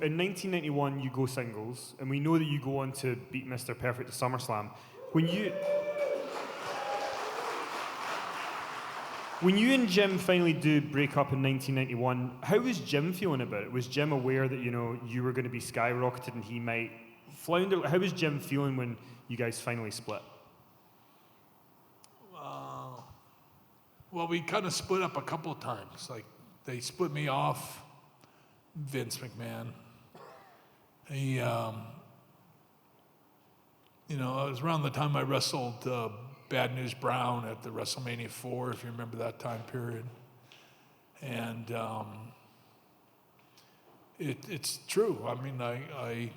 In 1991, you go singles, and we know that you go on to beat Mr. Perfect at SummerSlam. When you and Jim finally do break up in 1991, how was Jim feeling about it? Was Jim aware that, you were going to be skyrocketed and he might flounder? How was Jim feeling when you guys finally split? Well, we kind of split up a couple of times. Like, they split me off, Vince McMahon. He, it was around the time I wrestled Bad News Brown at the WrestleMania 4, if you remember that time period. And it's true. I mean, I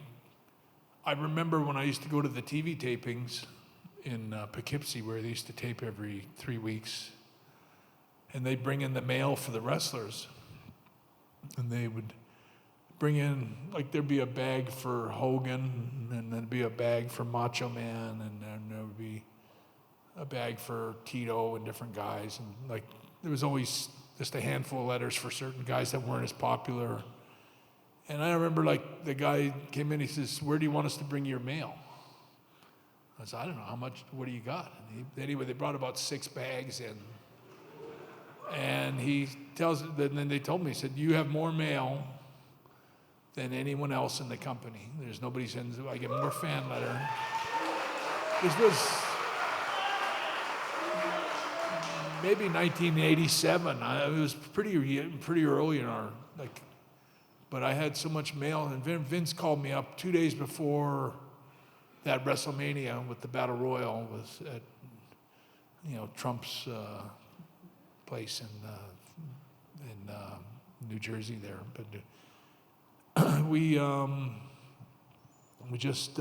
remember when I used to go to the TV tapings in Poughkeepsie, where they used to tape every 3 weeks, and they'd bring in the mail for the wrestlers, and they would bring in, like, there'd be a bag for Hogan, and there'd be a bag for Macho Man, and then there would be a bag for Tito and different guys, and like there was always just a handful of letters for certain guys that weren't as popular. And I remember, like, the guy came in, he says, "Where do you want us to bring your mail?" I said, "I don't know, how much, what do you got?" Anyway, they brought about 6 bags in. And he tells, then they told me, he said, "You have more mail than anyone else in the company. There's nobody sends, I get more fan letter." This was maybe 1987. It was pretty early in our, like, but I had so much mail, and Vince called me up 2 days before that WrestleMania with the Battle Royal was at, Trump's place in New Jersey there. But we just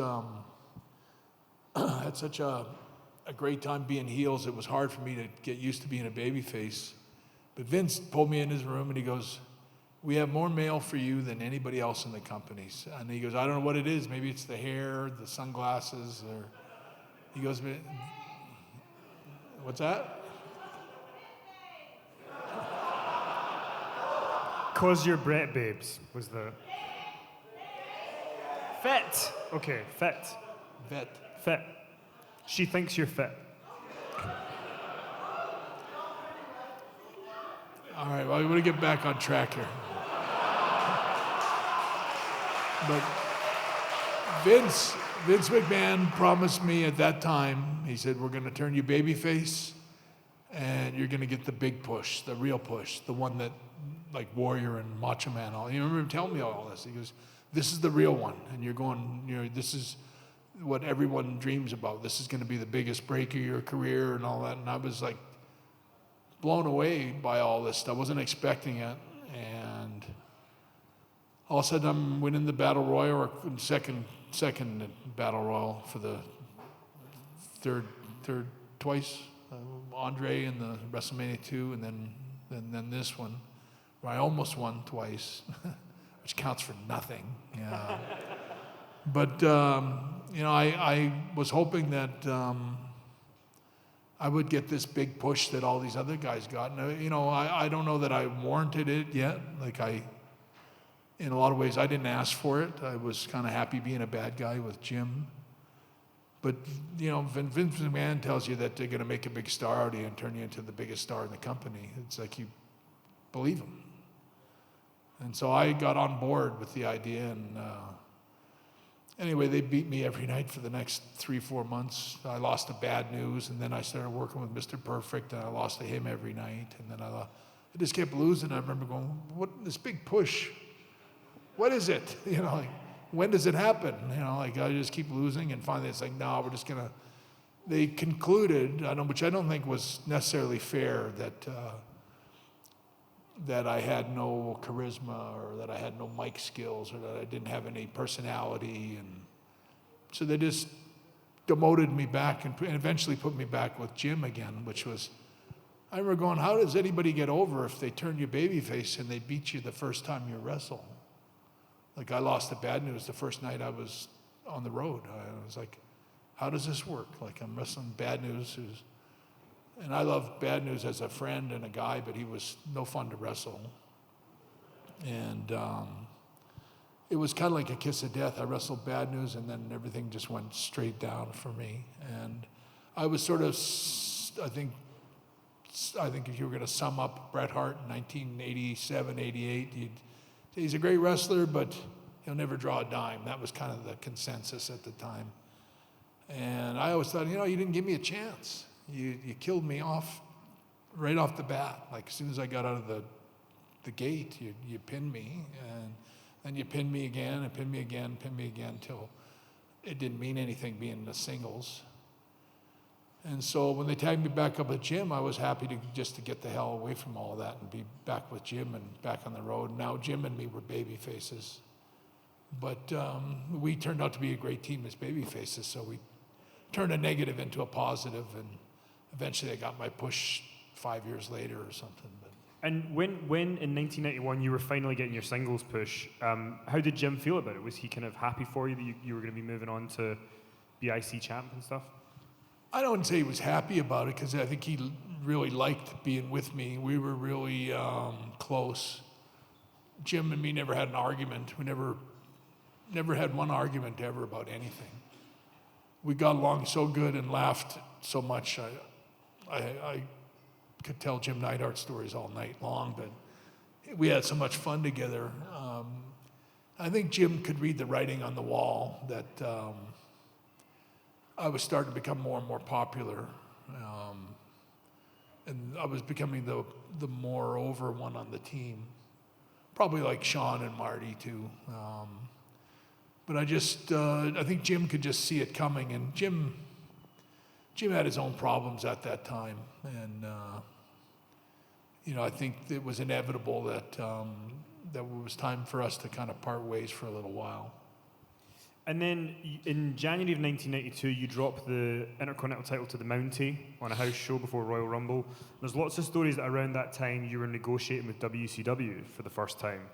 had such a great time being heels. It was hard for me to get used to being a babyface. But Vince pulled me in his room and he goes, "We have more mail for you than anybody else in the companies." And he goes, "I don't know what it is. Maybe it's the hair, the sunglasses, or..." He goes, "What's that?" "'Cause you're Bret babes" was the... Fit. Okay, fit. Fit. She thinks you're fit. All right, well, I'm going to get back on track here. But Vince McMahon promised me at that time, he said, "We're going to turn you babyface, and you're going to get the big push, the real push, the one that, like, Warrior and Macho Man, all." You remember him telling me all this. He goes, "This is the real one, and you're going, this is what everyone dreams about. This is going to be the biggest break of your career," and all that. And I was, like, blown away by all this stuff. I wasn't expecting it. And all of a sudden, I'm winning the Battle Royal, or second Battle Royal for the third twice. Andre in the WrestleMania 2, and then this one, where I almost won twice, which counts for nothing. Yeah. But I was hoping that I would get this big push that all these other guys got. And I don't know that I warranted it yet. Like, in a lot of ways, I didn't ask for it. I was kind of happy being a bad guy with Jim. But, when Vince McMahon tells you that they're going to make a big star out of you and turn you into the biggest star in the company, it's like you believe him. And so I got on board with the idea, and anyway, they beat me every night for the next 3-4 months. I lost to Bad News, and then I started working with Mr. Perfect, and I lost to him every night. And then I just kept losing. I remember going, "What, this big push? What is it? When does it happen?" I just keep losing, and finally it's like, "No, we're just gonna..." They concluded, which I don't think was necessarily fair, that I had no charisma, or that I had no mic skills, or that I didn't have any personality, and so they just demoted me back and eventually put me back with Jim again, which was, I remember going, "How does anybody get over if they turn you babyface and they beat you the first time you wrestle?" Like, I lost to Bad News the first night I was on the road. I was like, "How does this work?" Like, I'm wrestling Bad News, and I love Bad News as a friend and a guy, but he was no fun to wrestle. And it was kind of like a kiss of death. I wrestled Bad News, and then everything just went straight down for me. And I was sort of, I think if you were going to sum up Bret Hart in 1987, 88, he's a great wrestler, but he'll never draw a dime. That was kind of the consensus at the time. And I always thought, you didn't give me a chance. You killed me off right off the bat. Like as soon as I got out of the gate, you pinned me, and then you pinned me again, and pinned me again, till it didn't mean anything being in the singles. And so when they tagged me back up with Jim, I was happy to get the hell away from all of that and be back with Jim and back on the road. Now Jim and me were baby faces. But we turned out to be a great team as baby faces, so we turned a negative into a positive, and eventually I got my push 5 years later or something. But. And when in 1991 you were finally getting your singles push, how did Jim feel about it? Was he kind of happy for you that you were going to be moving on to be IC champ and stuff? I don't say he was happy about it, because I think he really liked being with me. We were really close. Jim and me never had an argument. We never had one argument ever about anything. We got along so good and laughed so much. I could tell Jim Neidhart stories all night long, but we had so much fun together. I think Jim could read the writing on the wall that I was starting to become more and more popular, and I was becoming the more over one on the team, probably like Sean and Marty too. But I think Jim could just see it coming, and Jim had his own problems at that time, and I think it was inevitable that it was time for us to kind of part ways for a little while. And then in January of 1992, you dropped the Intercontinental title to the Mountie on a house show before Royal Rumble. There's lots of stories that around that time you were negotiating with WCW for the first time.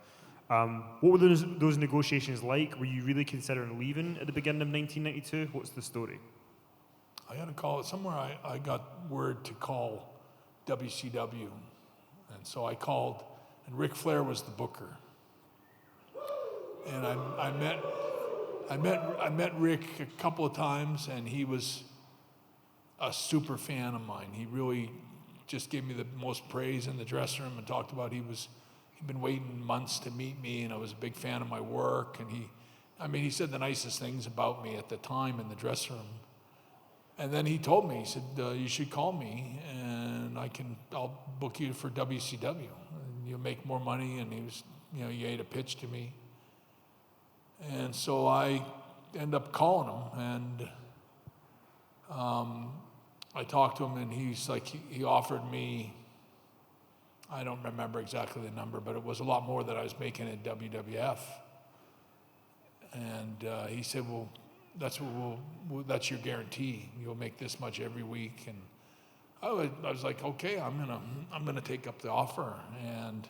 What were those negotiations like? Were you really considering leaving at the beginning of 1992? What's the story? I got a call. Somewhere I got word to call WCW. And so I called, and Ric Flair was the booker. And I met Rick a couple of times, and he was a super fan of mine. He really just gave me the most praise in the dressing room and talked about he'd been waiting months to meet me, and I was a big fan of my work. And he said the nicest things about me at the time in the dressing room. And then he told me, he said, you should call me, and I'll book you for WCW. And you'll make more money. And he made a pitch to me. And so I end up calling him, and I talked to him, and he offered me, I don't remember exactly the number, but it was a lot more than I was making at WWF. And he said, well, that's your guarantee. You'll make this much every week. And I was like, okay, I'm gonna take up the offer. And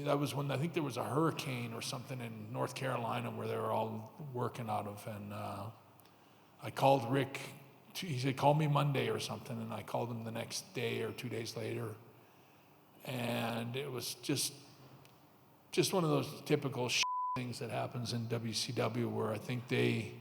that was when I think there was a hurricane or something in North Carolina where they were all working out of. And I called Rick. He said, call me Monday or something. And I called him the next day or 2 days later. And it was just one of those typical things that happens in WCW, where I think they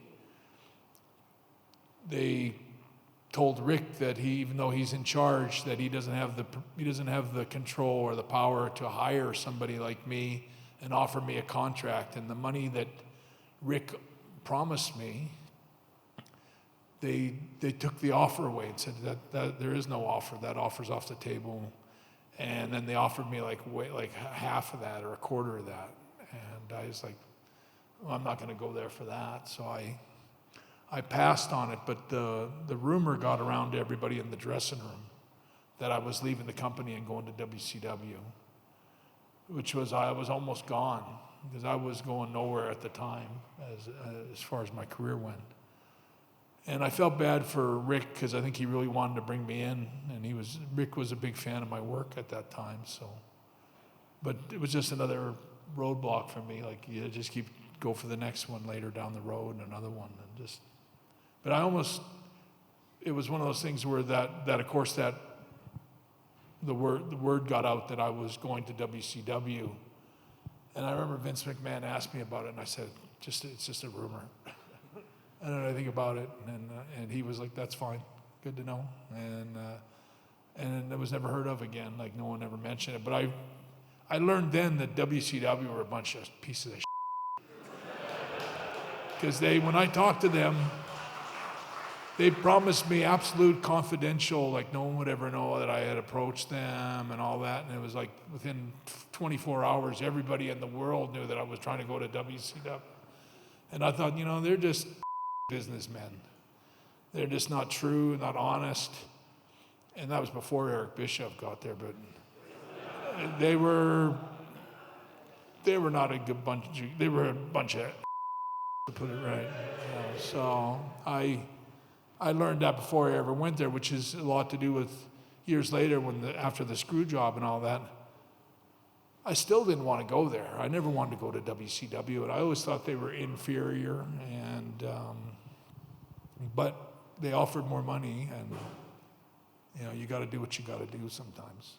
told Rick that even though he's in charge, that he doesn't have the control or the power to hire somebody like me and offer me a contract. And the money that Rick promised me, they took the offer away and said that there is no offer. That offer's off the table. And then they offered me like half of that or a quarter of that. And I was like, well, I'm not going to go there for that. So I passed on it, but the rumor got around to everybody in the dressing room that I was leaving the company and going to WCW, I was almost gone, because I was going nowhere at the time as far as my career went. And I felt bad for Rick, because I think he really wanted to bring me in, and Rick was a big fan of my work at that time. So, but it was just another roadblock for me. Like, you just go for the next one later down the road, and another one, and just. But it was one of those things where that of course that the word got out that I was going to WCW, And I remember Vince McMahon asked me about it, and I said, it's just a rumor. I don't know anything about it. And he was like, that's fine, good to know. And it was never heard of again, like no one ever mentioned it. But I learned then that WCW were a bunch of pieces of shit. Because when I talked to them, they promised me absolute confidential, like no one would ever know that I had approached them and all that. And it was like within 24 hours, everybody in the world knew that I was trying to go to WCW. And I thought, they're just businessmen. They're just not true, not honest. And that was before Eric Bischoff got there, but they were not a good bunch. They were a bunch of, to put it right. So I learned that before I ever went there, which is a lot to do with years later after the screw job and all that. I still didn't want to go there. I never wanted to go to WCW, and I always thought they were inferior. But they offered more money, and you got to do what you got to do sometimes.